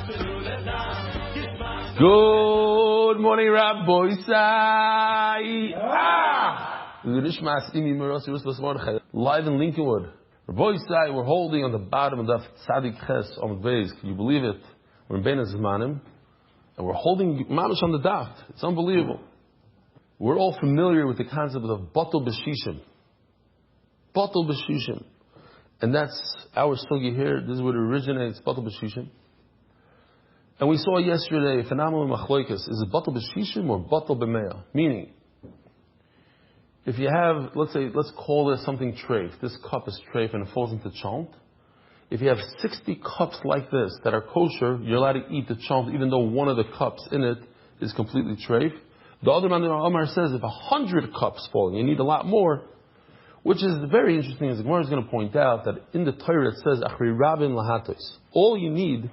Good morning, Rabbi Sai. Live in Lincolnwood. Rabbi Sai, we're holding on the bottom of Daf Tzadik Ches on the base. Can you believe it? We're in Bein Zmanim, and we're holding mamash on the Daf. It's unbelievable. We're all familiar with the concept of Batel B'Shishim. Batel B'Shishim. And that's our sugi here. This is where it originates, Batel B'Shishim. And we saw yesterday a phenomenal machloikas. Is it Batel B'Shishim or Batel B'Meah? Meaning, if you have, let's call this something treif. This cup is treif and it falls into chant. If you have 60 cups like this that are kosher, you're allowed to eat the chant even though one of the cups in it is completely treif. The other man, Omar, says if 100 cups fall, you need a lot more, which is very interesting. As the Gemara is going to point out that in the Torah it says Achri Rabin Lahatos. All you need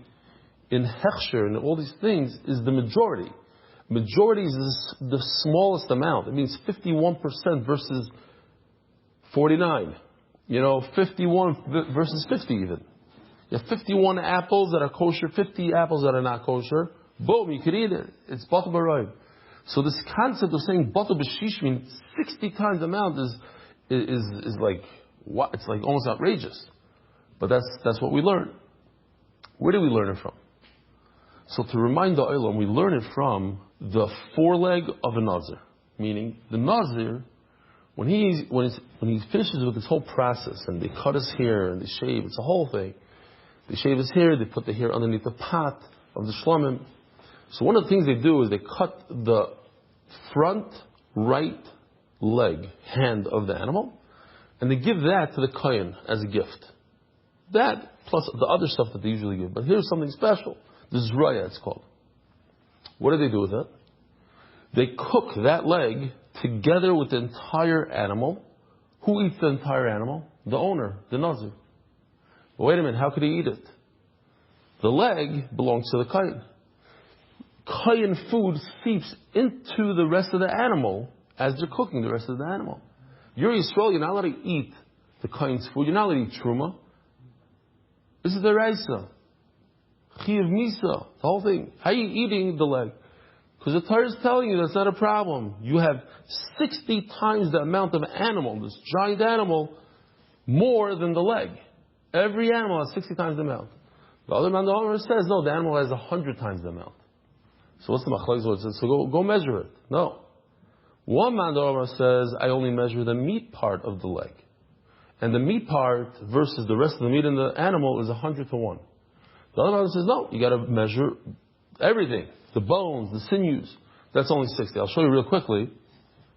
in hechsher and all these things is the majority. Majority is the smallest amount. It means 51% versus 49. 51 versus 50 even. You have 51 apples that are kosher, 50 apples that are not kosher. Boom, you could eat it. It's batel b'roiv. So this concept of saying batel b'shish means 60 times the amount is like what? It's like almost outrageous. But that's what we learn. Where do we learn it from? So to remind the Olam, we learn it from the foreleg of a Nazir. Meaning, the Nazir, when he finishes with this whole process, and they cut his hair, and they shave, it's a whole thing. They shave his hair, they put the hair underneath the pot of the shlamim. So one of the things they do is they cut the front right leg, hand of the animal, and they give that to the kohen as a gift. That, plus the other stuff that they usually give. But here's something special. The zraya, it's called. What do they do with it? They cook that leg together with the entire animal. Who eats the entire animal? The owner, the nazir. But wait a minute, how could he eat it? The leg belongs to the kohen. Kohen food seeps into the rest of the animal as they're cooking the rest of the animal. You're Yisrael, you're not allowed to eat the kohen's food. You're not allowed to eat truma. This is the raisa. Chiyav Misa, the whole thing. How are you eating the leg? Because the Torah is telling you that's not a problem. You have 60 times the amount of animal, this giant animal, more than the leg. Every animal has 60 times the amount. The other man, the owner says, no, the animal has 100 times the amount. So what's the machlokes? So go measure it. No. One man, the owner says, I only measure the meat part of the leg. And the meat part versus the rest of the meat in the animal is 100 to 1. The other one says, no, you got to measure everything. The bones, the sinews. That's only 60. I'll show you real quickly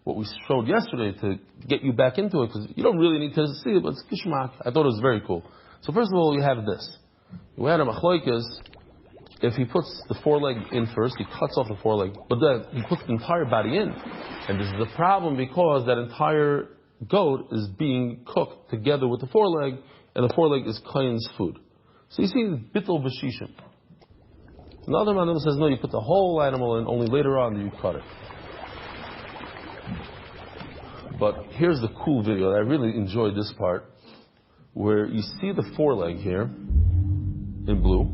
what we showed yesterday to get you back into it, because you don't really need to see it, but it's kishmak. I thought it was very cool. So first of all, we have this. We had a machloikas. If he puts the foreleg in first, he cuts off the foreleg, but then he puts the entire body in. And this is the problem because that entire goat is being cooked together with the foreleg, and the foreleg is kohen's food. So you see, bittul b'shishim. Another man says, no, you put the whole animal in, only later on you cut it. But here's the cool video. I really enjoyed this part, where you see the foreleg here, in blue,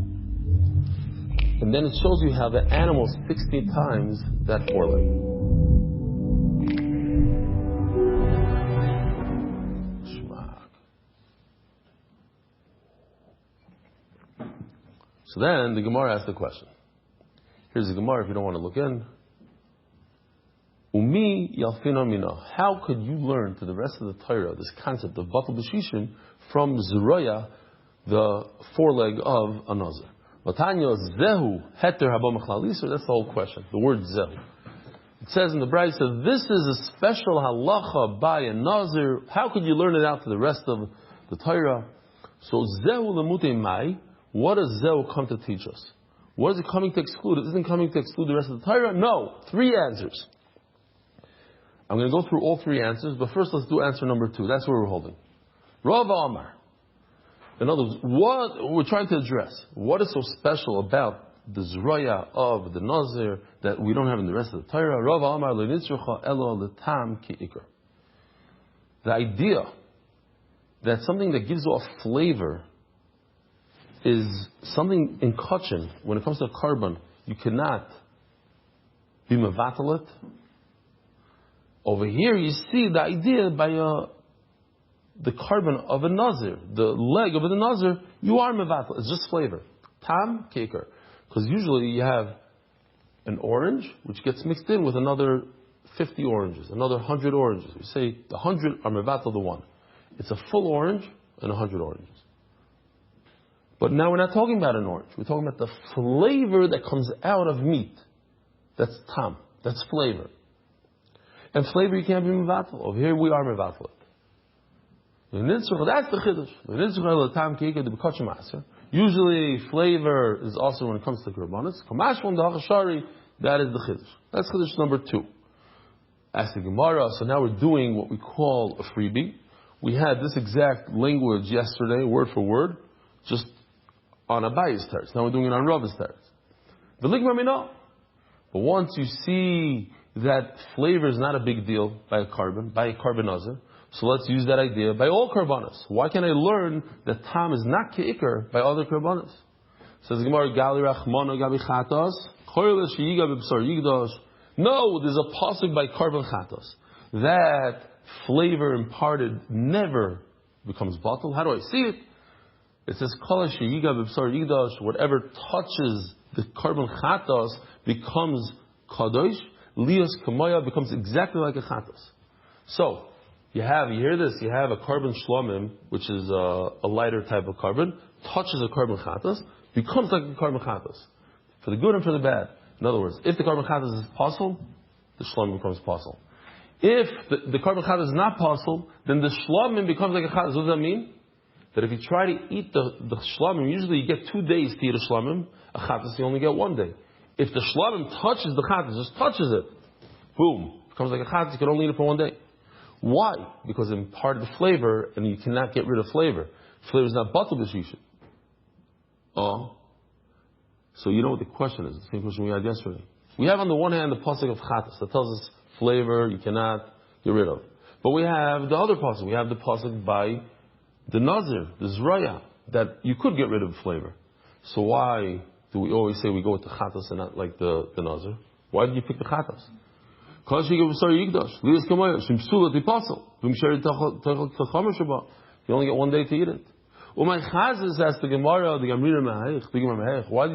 and then it shows you how the animal 60 times that foreleg. So then the Gemara asks the question. Here's the Gemara if you don't want to look in. Umi yalfino mina. How could you learn to the rest of the Torah this concept of batel b'shishim from zraya, the foreleg of a nazir? Matanya zehu heter haba mechlalisur. That's the whole question. The word zehu. It says in the Brayso, this is a special halacha by a nazir. How could you learn it out to the rest of the Torah? So zehu lemutei mai. What does Zeh come to teach us? What is it coming to exclude? It isn't coming to exclude the rest of the Torah. No. 3 answers. I'm going to go through all 3 answers, but first let's do answer number 2. That's where we're holding. Rav Amar. In other words, what we're trying to address, what is so special about the Zraya of the Nazir that we don't have in the rest of the Torah? Rav Amar le'nitzrucha elo le'tam ki'ikr. The idea that something that gives you a flavor is something in kachin. When it comes to a carbon, you cannot be mevatel it. Over here, you see the idea by the carbon of a nazir, the leg of the nazir, you are mevatel. It's just flavor. Tam keker. Because usually you have an orange, which gets mixed in with another 50 oranges, another 100 oranges. You say the 100 are mevatel the one. It's a full orange and 100 oranges. But now we're not talking about an orange. We're talking about the flavor that comes out of meat. That's tam. That's flavor. And flavor you can't be mevatel. Over here we are mevatel. That's the chiddush. Usually flavor is also when it comes to korbanos. That is the chiddush. That's chiddush number 2. Ask the Gemara. So now we're doing what we call a freebie. We had this exact language yesterday, word for word, just on Abaye's teretz. Now we're doing it on Rav's teretz. But once you see that flavor is not a big deal by a carbonizer, so let's use that idea by all karbanos. Why can't I learn that tam is not ke'ikr by other karbanos? Says the Gemara, Gali Rachmano Gabi Chatos, Choyle Sheyiga B'Bsar Yigdosh. No, there's a pasuk by carbon chatos. That flavor imparted never becomes bottled. How do I see it? It says, Kol Sheyiga B'Bsar Yigdosh, whatever touches the carbon chatos becomes kadosh. Lios Kamoya becomes exactly like a chatos. So, you hear this, you have a carbon shlomim, which is a lighter type of carbon, touches a carbon chatos, becomes like a carbon chatos. For the good and for the bad. In other words, if the carbon chatos is possible, the shlomim becomes possible. If the carbon chatos is not possible, then the shlomim becomes like a chatos. What does that mean? That if you try to eat the shlomim, usually you get 2 days to eat a shlomim, a chatos you only get 1 day. If the shlomim touches the chatos, just touches it, boom, becomes like a chatos, you can only eat it for 1 day. Why? Because it imparted flavor, and you cannot get rid of flavor. Flavor is not batal b'shishim. Oh. So you know what the question is. The same question we had yesterday. We have on the one hand the pasuk of chatas that tells us flavor you cannot get rid of. But we have the other pasuk. We have the pasuk by the nazir, the zraya, that you could get rid of flavor. So why do we always say we go with the chatas and not like the nazir? Why did you pick the chatas? You only get 1 day to eat it. Why did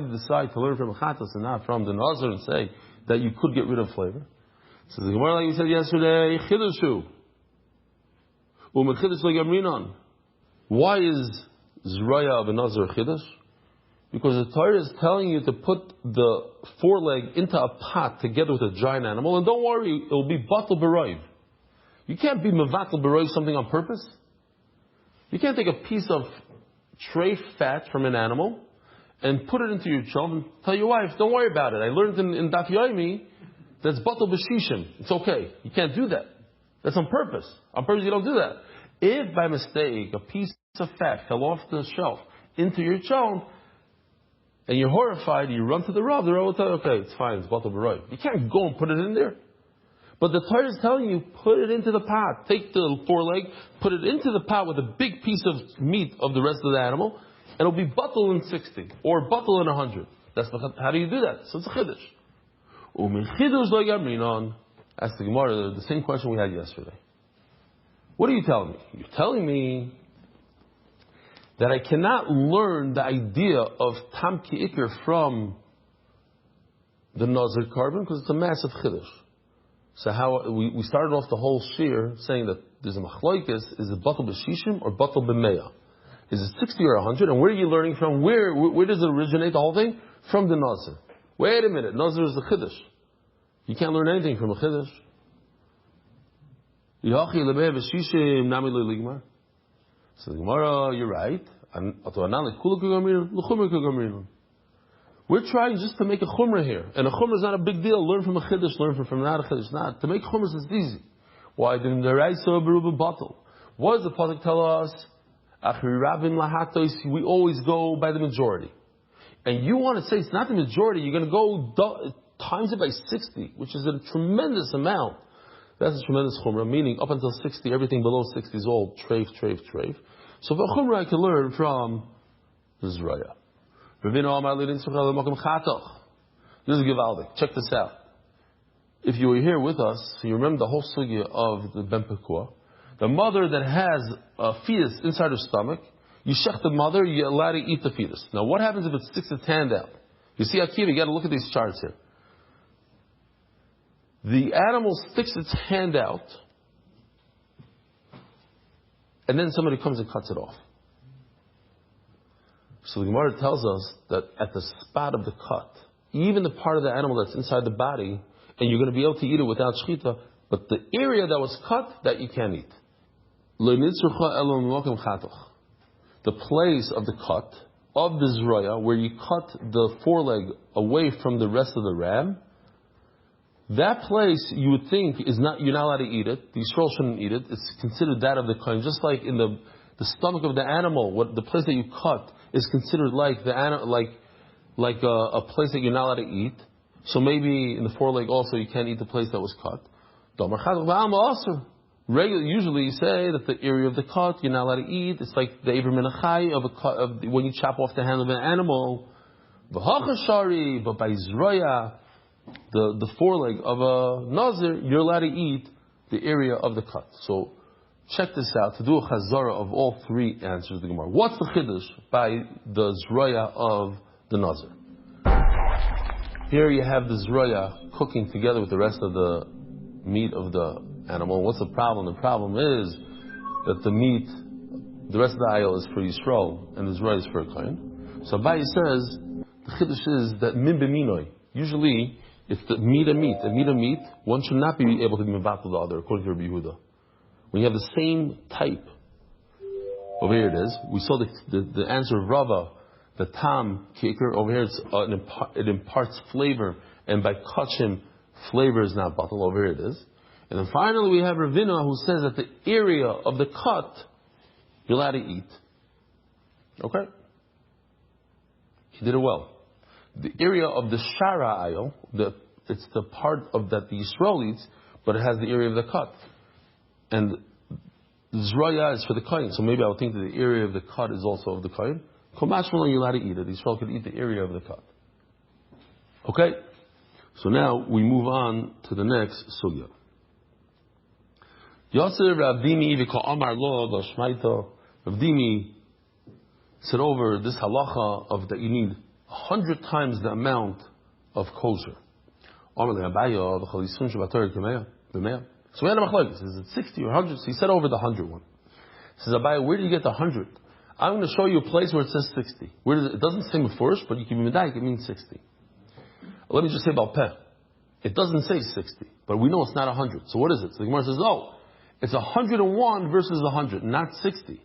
you decide to learn from a chatas and not from the nazir and say that you could get rid of flavor? So the Gemara, like we said yesterday, why is zraya of a nazir chiddush? Because the Torah is telling you to put the foreleg into a pot together with a giant animal, and don't worry, it will be batal b'roiv. You can't be mevatel b'roiv something on purpose. You can't take a piece of treif fat from an animal and put it into your child and tell your wife, don't worry about it. I learned in Daf Yomi that's batal b'shishim. It's okay. You can't do that. That's on purpose. On purpose you don't do that. If by mistake a piece of fat fell off the shelf into your child, and you're horrified, you run to the Rav will tell you, okay, it's fine, it's batal b'roiv. You can't go and put it in there. But the Torah is telling you, put it into the pot. Take the foreleg, put it into the pot with a big piece of meat of the rest of the animal, and it'll be batal in 60, or batal in 100. How do you do that? So it's a chiddush. Ask the Gemara, the same question we had yesterday. What are you telling me? You're telling me that I cannot learn the idea of tam ki'ikr from the nazir carbon because it's a massive chiddush. So how we started off the whole shiur saying that there's a machlokes, is it batal b'shishim or batal b'meya? Is it 60 or 100? And where are you learning from? Where does it originate, the whole thing? From the nazir. Wait a minute, nazir is the chiddush. You can't learn anything from a chiddush. So the Gemara, you're right. We're trying just to make a chumrah here. And a chumrah is not a big deal. Learn from a chiddush, learn from not a chiddush. Not. To make chumrahs is easy. Why didn't the Raisa beruba bottle? What does the pasuk tell us? We always go by the majority. And you want to say it's not the majority, you're going to go times it by 60, which is a tremendous amount. That's a tremendous chumrah, meaning up until 60, everything below 60 is all treif. So for chumrah I can learn from the zraya. This is Givaldic. Check this out. If you were here with us, you remember the whole sugya of the Ben Pekua. The mother that has a fetus inside her stomach, you shech the mother, you're allowed to eat the fetus. Now what happens if it sticks its hand out? You see, Akiva, you got to look at these charts here. The animal sticks its hand out, and then somebody comes and cuts it off. So the Gemara tells us that at the spot of the cut, even the part of the animal that's inside the body, and you're going to be able to eat it without shechita, but the area that was cut, that you can't eat. The place of the cut, of the zroya, where you cut the foreleg away from the rest of the ram, that place you would think is not, you're not allowed to eat it. The Yisrael shouldn't eat it. It's considered that of the kohen. Just like in the stomach of the animal, the place that you cut is considered like the like a place that you're not allowed to eat. So maybe in the foreleg also you can't eat the place that was cut. Usually you say that the area of the cut you're not allowed to eat. It's like the Eber Menachai of a cut when you chop off the hand of an animal. But by Zroya, the foreleg of a nazir, you're allowed to eat the area of the cut. So check this out, to do a chazarah of all three answers of the Gemara. What's the chiddush by the zroya of the nazir? Here you have the zroya cooking together with the rest of the meat of the animal. What's the problem? The problem is that the meat, the rest of the aisle is for Yisrael, and the zroya is for a kohen. So Abaye says, the chiddush is that min b'minoi. Usually, it's the meat of meat, one should not be able to be mevatel the other, according to Rabbi Yehuda. When you have the same type, over here it is. We saw the answer of Rava, the tam kicker. Over here it imparts flavor, and by kachim, flavor is not batel. Over here it is. And then finally we have Ravina who says that the area of the cut you're allowed to eat. Okay, he did it well. The area of the shara aisle, it's the part of that the Yisrael eats, but it has the area of the cut. And the zroya is for the kohen, so maybe I would think that the area of the cut is also of the kohen. Komashmalon, you're allowed to eat it. Yisrael could eat the area of the cut. Okay? So now we move on to the next sugya. Yosef Ravdimi v'ko amar lo l'shmaita. Ravdimi said over this halacha of that you need 100 times the amount of kosher. So we had a machlokes. Is it 60 or 100? So he said over the 100 one. He says, Abaye, where do you get the 100? I'm going to show you a place where it says 60. It doesn't say first, but you can be medayik, it means 60. Let me just say about peh. It doesn't say 60, but we know it's not 100. So what is it? So the Gemara says, oh, it's 101 versus 100, not 60.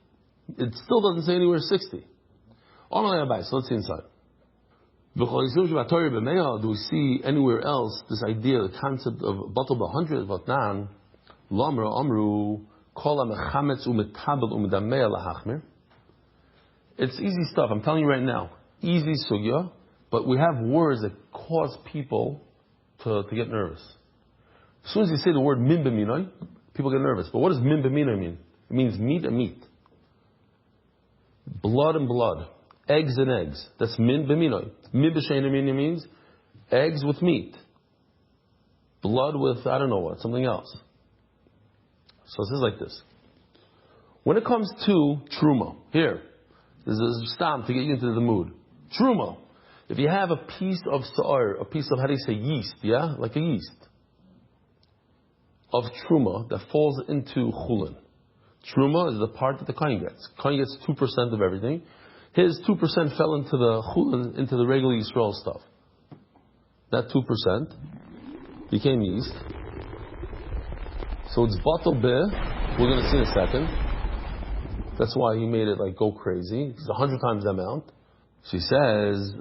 It still doesn't say anywhere 60. So let's see inside. Do we see anywhere else this idea, the concept of batal b'100? Vatnan, lamra amru, kol mechametz umetabel umedamei lahachmir. It's easy stuff. I'm telling you right now, easy sugya. But we have words that cause people to get nervous. As soon as you say the word min b'minoi, people get nervous. But what does min b'minoi mean? It means meat and meat, blood and blood. Eggs and eggs. That's min b'minoi. Min b'sheina means eggs with meat. Blood with, I don't know what, something else. So it says like this. When it comes to truma, here, this is stam to get you into the mood. Truma. If you have a piece of sa'ar, a piece of, how do you say, yeast, yeah? Like a yeast. Of truma that falls into chulin. Truma is the part that the kohen gets. Kohen gets 2% of everything. His 2% fell into the chulin, into the regular Yisrael stuff. That 2% became yeast. So it's batal beh. We're going to see in a second. That's why he made it like go crazy. It's 100 times the amount. So he says,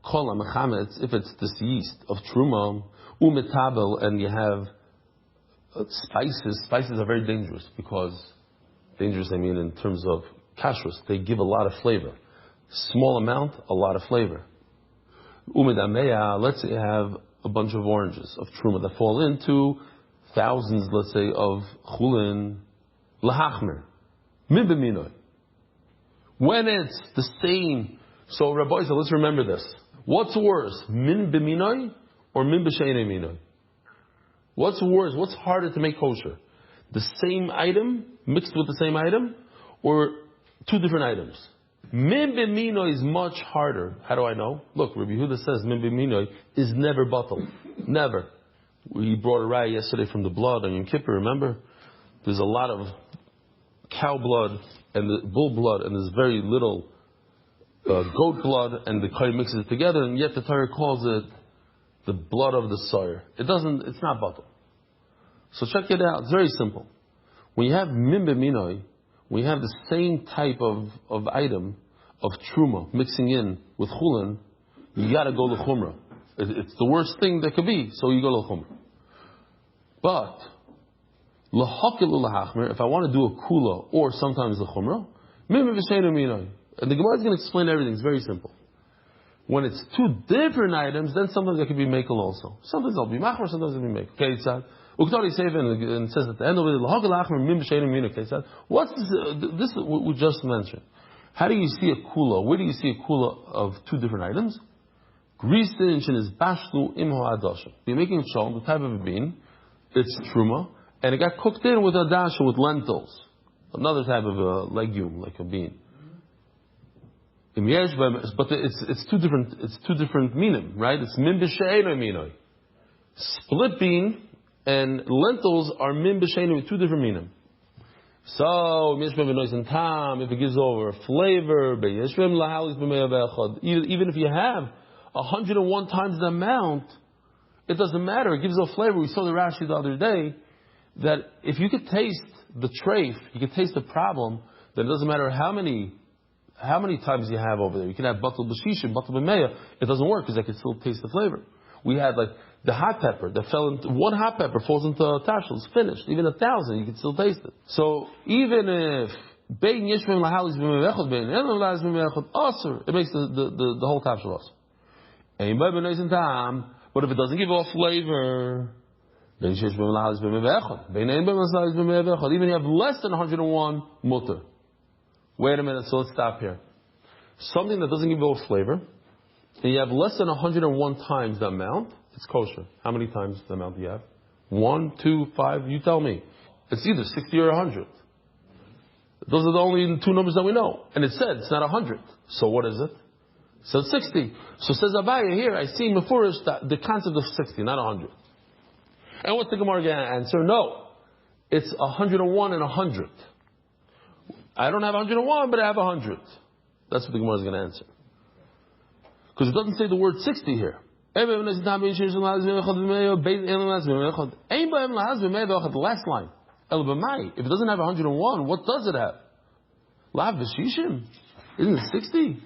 kol ha'mechametz, if it's this yeast of truma, umetabel, and you have spices. Spices are very dangerous because, dangerous I mean in terms of kashrus, they give a lot of flavor. Small amount, a lot of flavor. Umedameya, let's say you have a bunch of oranges of truma that fall into thousands, let's say, of chulin, lahachmer, min b'minoi. When it's the same So Rabbi said, let's remember this. What's worse, min b'minoi or min b'sheinei minoi? What's worse? What's harder to make kosher? The same item mixed with the same item, or two different items? Min b'minoi is much harder. How do I know? Look, Rabbi Yehuda says min b'minoi is never bottled. Never. We brought a raya yesterday from the blood on Yom Kippur, remember? There's a lot of cow blood and the bull blood, and there's very little goat blood, and the Kohen mixes it together, and yet the Torah calls it the blood of the soyer. It's not bottled. So check it out. It's very simple. When you have min b'minoi, when you have the same type of item of truma mixing in with chulin, you got to go to chumrah. It's the worst thing that could be, so you go to chumrah. But if I want to do a kula or sometimes the chumrah, min b'sheinei minoi. And the Gemara is going to explain everything. It's very simple. When it's two different items, then sometimes it can be makel also. Sometimes it'll be machmer, sometimes it'll be makel. Okay, it's Uktari Sefer, and it says at the end of it, what's this? This is what we just mentioned. How do you see a kula? Where do you see a kula of two different items? Grisin is bashlu imho adasha. You're making a shalom, the type of a bean, it's truma, and it got cooked in with adasha, with lentils, another type of a legume, like a bean. But it's two different minim, right? It's min b'sheinei minoi. Split bean and lentils are min b'sheinei with two different minim. So if it gives over flavor, even if you have 101 times the amount, it doesn't matter. It gives a flavor. We saw the Rashi the other day that if you could taste the treif, you could taste the problem. Then it doesn't matter how many times you have over there. You can have batal b'shishim, batal b'meya. It doesn't work because I can still taste the flavor. We had like the hot pepper that fell into one hot pepper falls into a tashel. It's finished. Even 1,000, you can still taste it. So even if bein yishmem lahalis b'mevechot bein en lahalis b'mevechot aser, it makes the whole tashel aser. Ein bei b'noisen tam, but if it doesn't give off flavor, bein yishmem lahalis b'mevechot bein en lahalis b'mevechot, even if you have less than 101 mutter. Wait a minute, so let's stop here. Something that doesn't give off flavor, and you have less than 101 times the amount, it's kosher. How many times the amount do you have? 1, 2, 5, you tell me. It's either 60 or 100. Those are the only two numbers that we know. And it said it's not 100. So what is it? So it's 60. So says Abaya here, I see before the concept of 60, not 100. And what's the Gemara going to answer? No. It's 101 and 100. I don't have 101, but I have 100. That's what the Gemara is going to answer. Because it doesn't say the word 60 here. The last line. If it doesn't have 101, what does it have? Lav v'shishim? Isn't it 60?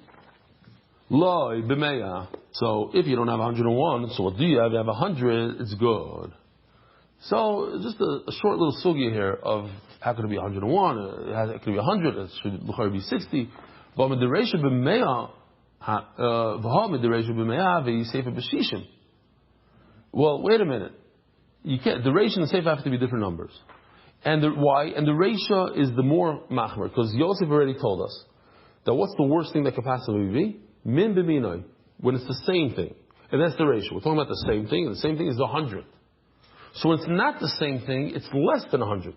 Loi b'meya. So if you don't have 101, so what do you have? You have 100, it's good. So just a short little sugya here of how could it be 101? It could be 100. It should be 60. But with the ratio b'meya, well, wait a minute. You can't. The ratio and the sefer have to be different numbers. And why? And the ratio is the more machmer, because Yosef already told us that what's the worst thing that could possibly be? Min b'minoi, when it's the same thing. And that's the ratio. We're talking about the same thing, and the same thing is 100. So when it's not the same thing, it's less than 100.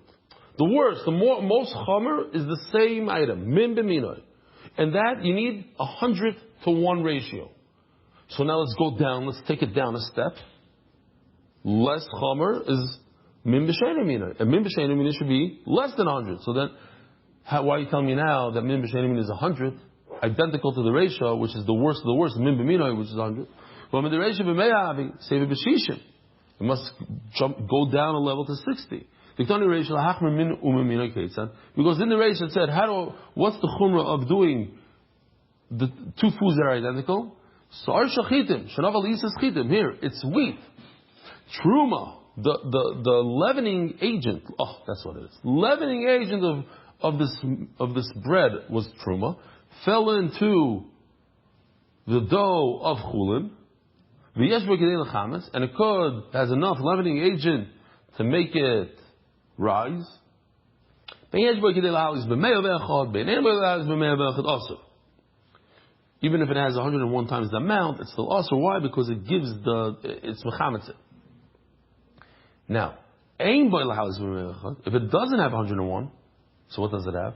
The worst, most chomer is the same item, min b'minoi. And that, you need 100 to 1 ratio. So now let's go down, let's take it down a step. Less chomer is min b'sheinei minoi. And min b'sheinei minoi should be less than 100. So then, why are you telling me now that min b'sheinei minoi is 100, identical to the ratio, which is the worst of the worst, min b'minoi, which is 100. Well, min the ratio b'meyavi, save b'shishim. It must go down a level to 60. Because in the ratio it said, what's the chumrah of doing the two foods that are identical? Sar shachitim, shanav alisas chitim. Here, it's wheat. Truma, the leavening agent. Oh, that's what it is. Leavening agent of this bread was truma. Fell into the dough of chulin. And it has enough leavening agent to make it rise. Even if it has 101 times the amount, it's still also. Why? Because it gives it's mechametz. Now, if it doesn't have 101, so what does it have?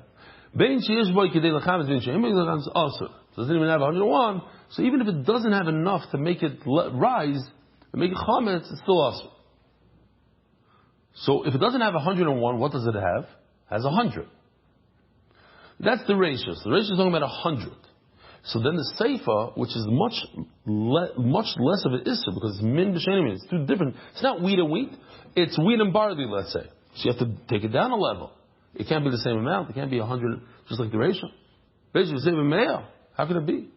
It doesn't even have 101, so even if it doesn't have enough to make it rise, and make it chametz, it's still also. So if it doesn't have 101, what does it have? It has 100. That's the ratio. So the ratio is talking about 100. So then the seifa, which is much less of an issur, because it's min b'shenim, it's two different. It's not wheat and wheat. It's wheat and barley, let's say. So you have to take it down a level. It can't be the same amount. It can't be 100, just like the ratio. Ratio is b'meah. How can it be?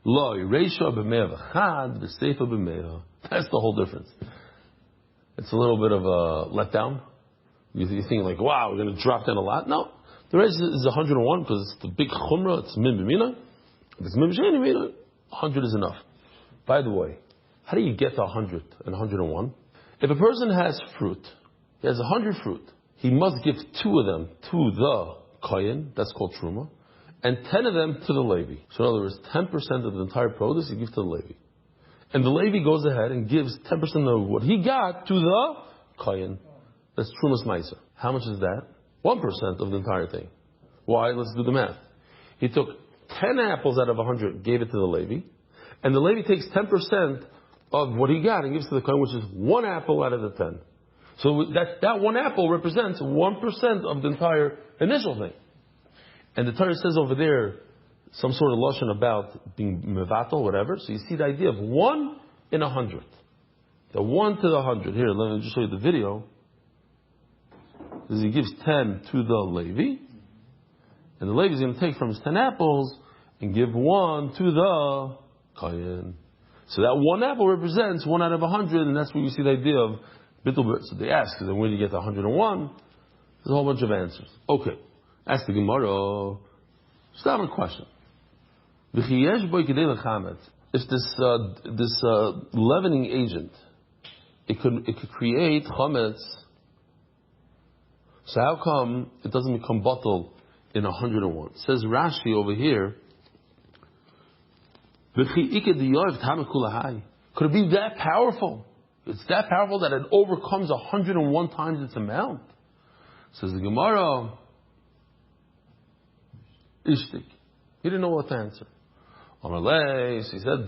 Lo, ratio b'meah v'chad, v'seifa b'meah. That's the whole difference. It's a little bit of a letdown. You think like, wow, we're going to drop down a lot. No. The ratio is 101 because it's the big chumrah. It's min b'mina. If it's min b'shenim, 100 is enough. By the way, how do you get to 100 and 101? If a person has fruit, he has 100 fruit, he must give 2 of them to the kohen, that's called truma, and 10 of them to the Levi. So in other words, 10% of the entire produce he gives to the Levi. And the Levi goes ahead and gives 10% of what he got to the kohen. That's trumas meiser. How much is that? 1% of the entire thing. Why? Let's do the math. He took 10 apples out of 100, gave it to the Levi, and the Levi takes 10% of what he got and gives to the kohen, which is 1 apple out of the 10. So that 1 apple represents 1% of the entire initial thing. And the Torah says over there some sort of lashon about being mevatel, whatever. So you see the idea of 1 in 100. The 1 to the 100. Here, let me just show you the video. Because he gives 10 to the Levi, and the Levi is going to take from his 10 apples and give 1 to the kohen. So that 1 apple represents 1 out of 100, and that's where you see the idea of bittul. So they ask, then where do you get the 101? There's a whole bunch of answers. Okay, ask the Gemara. Stop a question. If this leavening agent, it could create chametz. So how come it doesn't become batel in 101? It says Rashi over here. Could it be that powerful? It's that powerful that it overcomes 101 times its amount. Says the Gemara. Ishtik. He didn't know what to answer. So he said,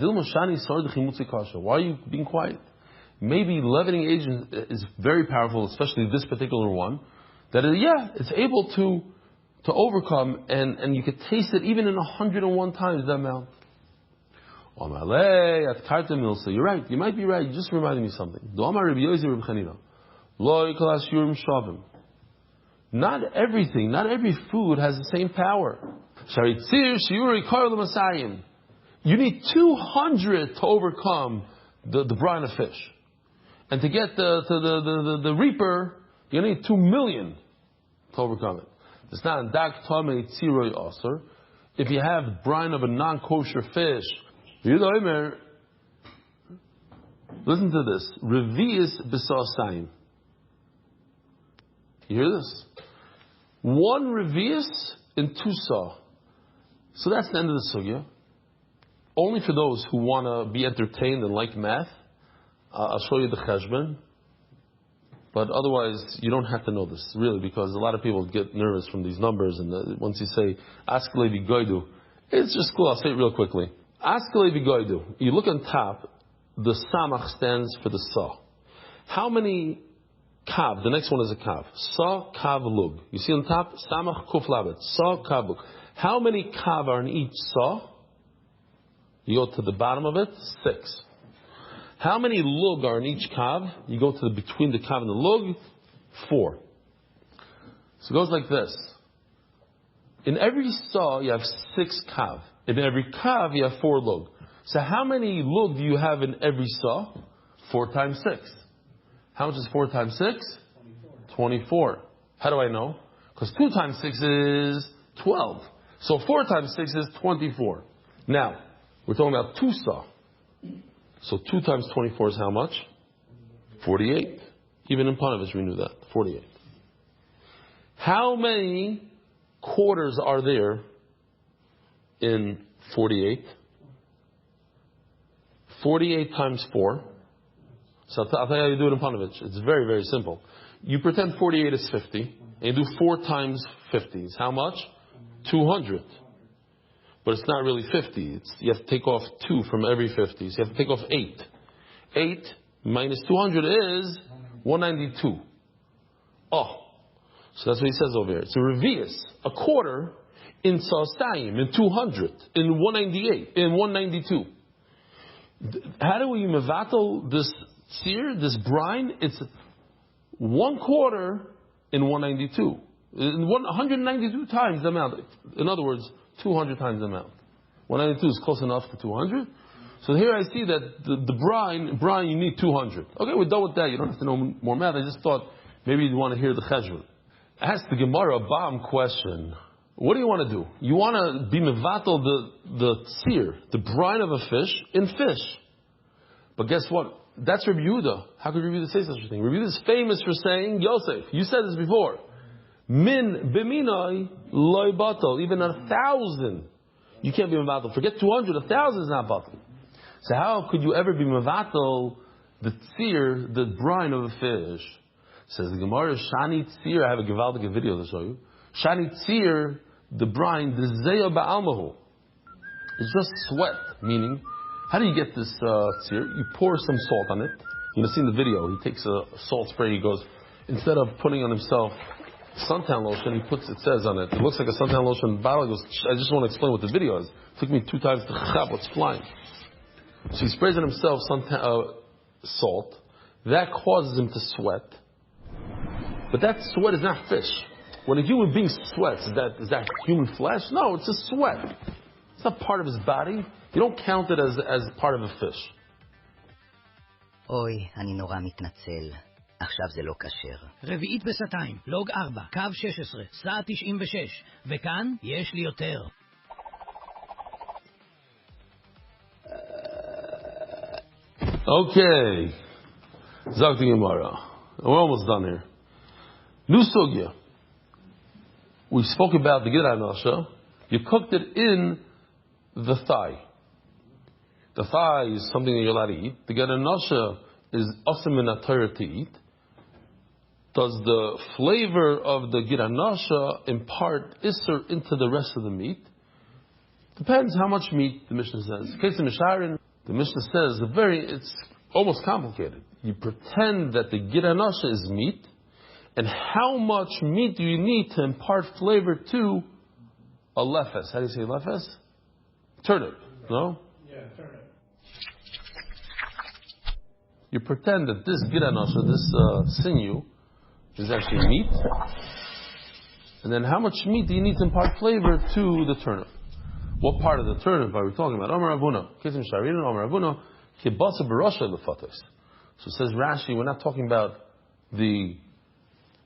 why are you being quiet? Maybe leavening agent is very powerful, especially this particular one. That it's able to overcome, and you could taste it even in 101 times that amount. You're right. You might be right. You just reminded me something. Not everything, not every food has the same power. You need 200 to overcome the brine of fish, and to get the reaper, you need 2 million to overcome it. It's not in dak tamei tziroi aser. If you have brine of a non-kosher fish, listen to this. Revi'is b'sasayim. You hear this? 1 revi'is in 2 saw. So that's the end of the sugya. Only for those who want to be entertained and like math, I'll show you the cheshbon. But otherwise, you don't have to know this, really, because a lot of people get nervous from these numbers. And once you say, Ask Levi Goidu, it's just cool. I'll say it real quickly. Ask Levi Goidu. You look on top, the samach stands for the saw. How many kav? The next one is a kav. Saw, kav, lug. You see on top, samach, kuf, labet. Saw, kav, lug. How many kav are in each saw? You go to the bottom of it, 6. How many lug are in each kav? You go to between the kav and the lug, 4. So it goes like this. In every saw, you have 6 kav. In every kav, you have 4 lug. So how many lug do you have in every saw? 4 times 6. How much is 4 times 6? 24. How do I know? Because 2 times 6 is 12. So 4 times 6 is 24. Now, we're talking about 2 saw. So 2 times 24 is how much? 48. Even in Panovich we knew that. 48. How many quarters are there in 48? 48 times 4. So I'll tell you how you do it in Panovich. It's very, very simple. You pretend 48 is 50, and you do 4 times 50. It's how much? 200. But it's not really 50. You have to take off 2 from every 50. So you have to take off 8. 8 minus 200 is 192. Oh. So that's what he says over here. It's a revius, a quarter in Sasayim, in 200, in 198, in 192. How do we mevatel this seer, this brine? It's 1/4 in 192. In 192 times the amount. In other words, 200 times the amount. 192 is close enough to 200. So here I see that the brine you need 200. Okay, we're done with that. You don't have to know more math. I just thought maybe you'd want to hear the cheshbon. Ask the Gemara a bomb question. What do you want to do? You want to be mevatel the seer, the brine of a fish, in fish. But guess what? That's Reb Yehuda. How could Reb Yehuda say such a thing? Reb Yehuda is famous for saying, Yosef, you said this before. Min b'minoi loy batal. Even 1,000, you can't be mevatel. Forget 200, 1,000 is not batal. So how could you ever be mevatel the seer, the brine of a fish? Says the Gemara, Shani Tzir, I have a Gevaldige video to show you. Shani Tzir, the brine, the Zeya Ba'almahu. It's just sweat, meaning, how do you get this tzir? You pour some salt on it. You've seen the video. He takes a salt spray, he goes, instead of putting on himself suntan lotion, he puts, it says on it, it looks like a suntan lotion bottle. He goes, I just want to explain what the video is. It took me 2 times to chab what's flying. So he sprays on himself salt. That causes him to sweat. But that sweat is not fish. When a human being sweats, is that human flesh? No, it's a sweat. It's not part of his body. You don't count it as part of a fish. אוי, אני נורא מתנצל. עכשיו זה לא כשר. רביעית בסתיים, לוג 4, קו 16, סע 96. וכאן יש לי יותר. Okay. Zok the Gemara. We're almost done here. New sugya. We spoke about the Gidra Nasha. You cooked it in the thigh. The thigh is something that you're allowed to eat. The Gidra Nasha is asim in a Torah to eat. Does the flavor of the Gidra Nasha impart Isser into the rest of the meat? Depends how much meat the Mishnah says. In case of Misharin, the Mishnah says it's almost complicated. You pretend that the Gidra Nasha is meat, and how much meat do you need to impart flavor to a lefes? How do you say lefes? Turnip, no? Yeah, turnip. You pretend that this Gidra Nasha, this sinew, is actually meat, and then how much meat do you need to impart flavor to the turnip? What part of the turnip are we talking about? Amar Avuna. Kisim Sharin and Amar Avuna. Kibasa Barasha Lefatos. So says Rashi, we're not talking about the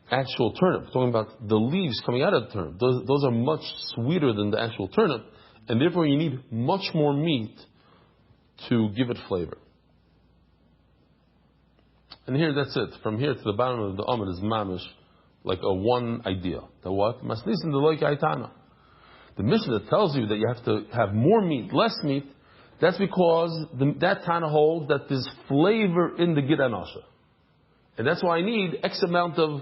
actual turnip. We're talking about the leaves coming out of the turnip. Those are much sweeter than the actual turnip, and therefore you need much more meat to give it flavor. And here, that's it. From here to the bottom of the Amud is mamish, like a one idea. The what? Masnisin the loika aitana. The Mishnah that tells you that you have to have more meat, less meat, that's because that Tana holds that there's flavor in the Gidra Nasha. And that's why I need X amount of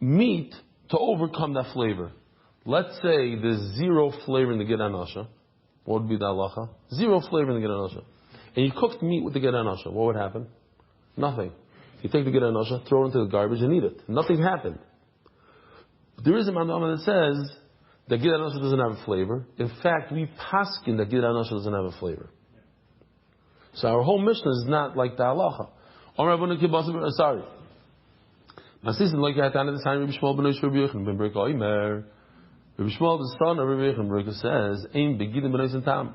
meat to overcome that flavor. Let's say there's 0 flavor in the Gidra Nasha. What would be the halacha? 0 flavor in the Gidra Nasha. And you cooked meat with the Gidra Nasha. What would happen? Nothing. You take the Gidra Nasha, throw it into the garbage and eat it. Nothing happened. But there is a mandama that says that Gidra Nasha doesn't have a flavor. In fact, we paskin that Gidra Nasha doesn't have a flavor. So our whole Mishnah is not like the halacha. Sorry. Masisin like Hatana the time Rabbi Shmuel ben Yishur ben Breka Omer. Rabbi Shmuel the son of Rabbi ben Breka says, "Ein begidim ben tam."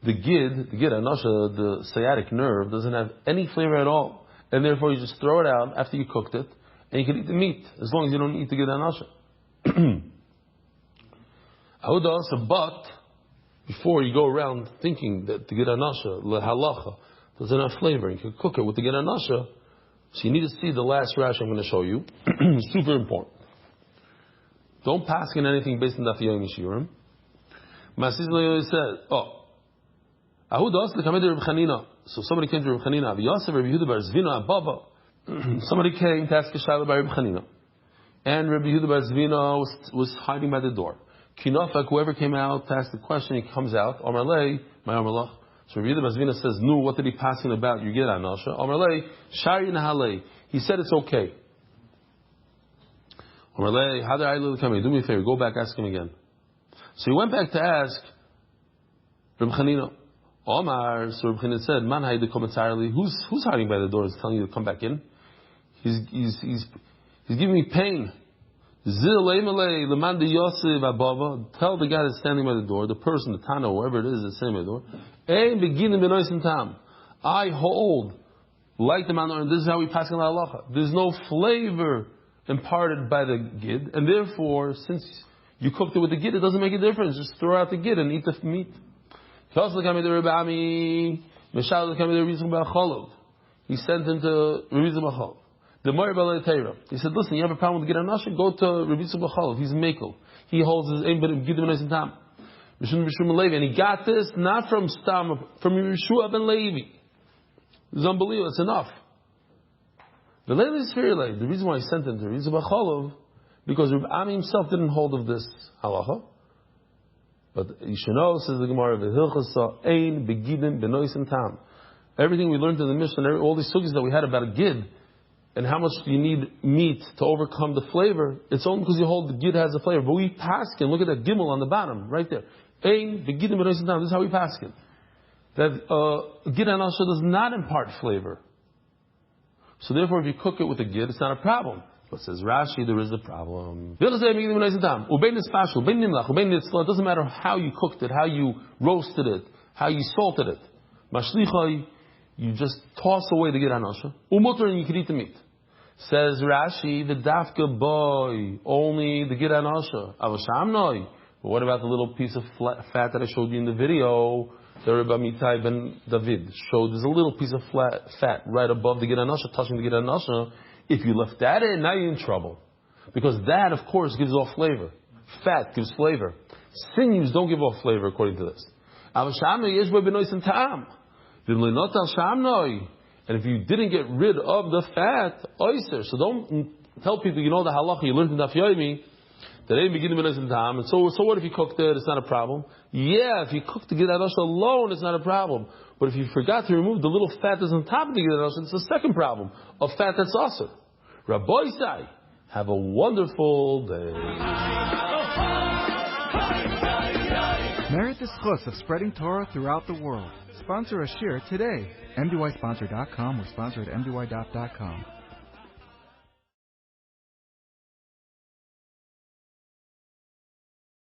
The Gidra Nasha, the sciatic nerve, doesn't have any flavor at all, and therefore you just throw it out after you cooked it, and you can eat the meat as long as you don't eat the Gidra Nasha. But before you go around thinking that the Gidra Nasha, the halacha, doesn't have flavor, and you can cook it with the Gidra Nasha, so you need to see the last Rashi I'm going to show you. Super important. Don't pass in anything based on Daf Yomi Shiur. Masizla says, So somebody came to Reb Chanina. Somebody came to ask a shayla by Reb Chanina. And Rabbi Yehuda bar Zvina was hiding by the door. Kinofak, whoever came out to ask the question, he comes out. Omar lei, my Omar lach. So Rabbi Yehuda bar Zvina says, "No, what did he passing about? You get anasha." Omar lei, shari nahalei. He said it's okay. Omar lei, how did I come? Do me a favor, go back, ask him again. So he went back to ask Reb Chanina. Omar, so Reb Chanina said, "Man hayde come entirely. Who's hiding by the door? Is telling you to come back in? He's giving me pain." Tell the guy that's standing by the door, the person, the Tana, whoever it is that's standing by the door. I hold, like the man, and this is how we pass on the halacha. There's no flavor imparted by the gid, and therefore, since you cooked it with the gid, it doesn't make a difference. Just throw out the gid and eat the meat. He sent him to Reb Eli. The Reb Eli Teira. He said, "Listen, you have a problem with Gid Anasha? Go to Reb Eli. He's Mekel. He holds his aim, but Gid Anasha Tam. And he got this not from Stam, from Yeshua ben Levi. It's unbelievable. It's enough. The reason why he sent him to Reb Eli, because Reb Ami himself didn't hold of this halacha. But you should know, says the Gemara, "V'hilchasa ein begidim benoisen tam." Everything we learned in the Mishnah, all these sugis that we had about a gid, and how much do you need meat to overcome the flavor, it's only because you hold the gid has a flavor. But we paskin, look at that gimel on the bottom, right there. Ein begidim benoisen tam. This is how we paskin. That gid anasha does not impart flavor. So therefore, if you cook it with a gid, it's not a problem. But says Rashi, there is a problem. It doesn't matter how you cooked it, how you roasted it, how you salted it. You just toss away the gid anasha. And you can eat the meat. Says Rashi, the dafka boy, only the gid anasha. But what about the little piece of fat that I showed you in the video? The Rebbe Amitai ben David showed there's a little piece of fat right above the gid anasha, touching the gid anasha. If you left that in, now you're in trouble. Because that, of course, gives off flavor. Fat gives flavor. Sinews don't give off flavor, according to this. And if you didn't get rid of the fat, oyster. So don't tell people, you know the halacha, you learned in Daf Yomi, that ain't beginning with time. And so what if you cooked it? It's not a problem. Yeah, if you cooked the gid anasha alone, it's not a problem. But if you forgot to remove the little fat that's on top of the gid anasha, it's the second problem of fat that's also. Rabbi Sai, have a wonderful day. Merit the schus of spreading Torah throughout the world. Sponsor a shiur today. MDYsponsor.com or sponsor at MDYDaf.com.